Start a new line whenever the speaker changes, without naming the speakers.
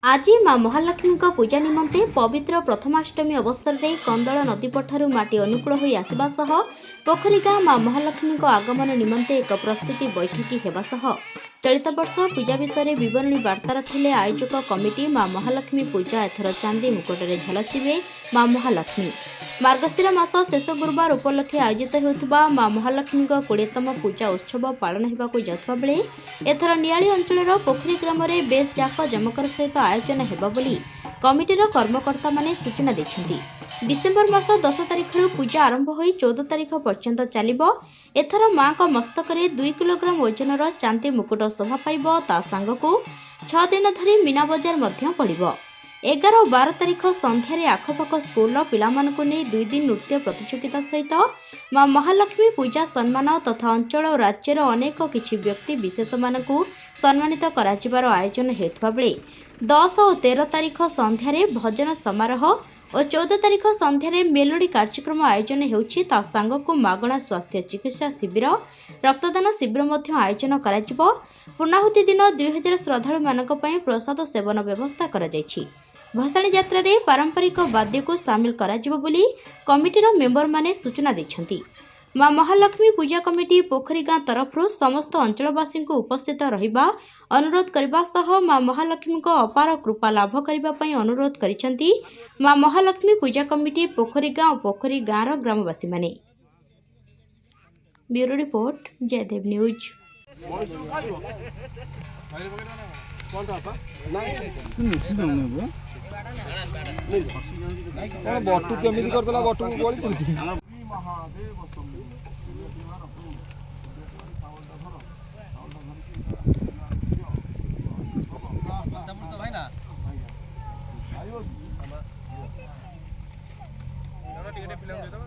आज माँ महालक्ष्मी पूजा निमंते पवित्र प्रथमाष्टमी अवसर में कंदल नदीपठार माटी अनुकूल हो आसवा सह पोखरी गाँ माँ महालक्ष्मी आगमन निमंते एक प्रस्तुति बैठकी होगा सह चलित वर्ष पूजा विषय विवरणी वार्ता रखिले आयोजक कमिटी माँ महालक्ष्मी पूजा एथर चांदी मुकुटरे झलसिबे माँ महालक्ष्मी। मार्गशीर मास शेष गुरुवार उपलक्षे आयोजित होता माँ महालक्ष्मी 20तम पूजा उत्सव पालन होगा जाता बेले एथर नियाली अंचल पोखरी ग्राम में बेस जाक जमकर सहित आयोजन होगा बोली कमिटीर कर्मकर्ता माने सूचना देछंती। डिसेम्बर मास 10 तारिख पूजा आरंभ हो 14 तारिख पर्यंत चलिबो। एथर माँ का मस्तक 2 किलोग्राम ओजनर चांदी मुकुट शोभा पाइब ता सांगकू 6 दिन धरी मीना बजार मध्य पड़िबो। 11 और 12 तारिख संध्यारे आखपाख स्कूल पिलामानकु नै 2 दिन नृत्य प्रतियोगिता सहित माँ महालक्ष्मी पूजा सम्मान तथा अंचल और राज्यर अनेक किछि व्यक्ति विशेष मानकु सम्मानित कराजिबार आयोजन हेतुवा बेले 10 और 13 तारिख संध्यारे भजन समारोह और 14 तारिख संध्यारे मेलोडी कार्यक्रम आयोजन हेउछि ता सांगकु मागणा स्वास्थ्य चिकित्सा शिविर रक्तदान शिविर मध्य आयोजन कराजिबो। पूर्णाहुति दिन 2000 श्रद्धालु मानक पई प्रसाद सेवन व्यवस्था करा जायछि। भसाणी यात्रा रे पारंपरिक वाद्य को सामिल कराजिबो बोली कमिटीर मेंबर माने सूचना दैछंती। माँ महालक्ष्मी पूजा कमिटी पोखरी गाँ तरफ समस्त अंचलवासी को उपस्थित रहिबा अनुरोध करबा सह माँ महालक्ष्मी को अपार कृपा लाभ करबा पई अनुरोध करिसंती माँ महालक्ष्मी पूजा कमिटी पोखरी गाँ रो ग्रामवासी माने। Bureau report Jaydev news.
बटू केमिति करतला बटू गोली पड़छि भाई ना आयो टिकट फिल्म दे दो।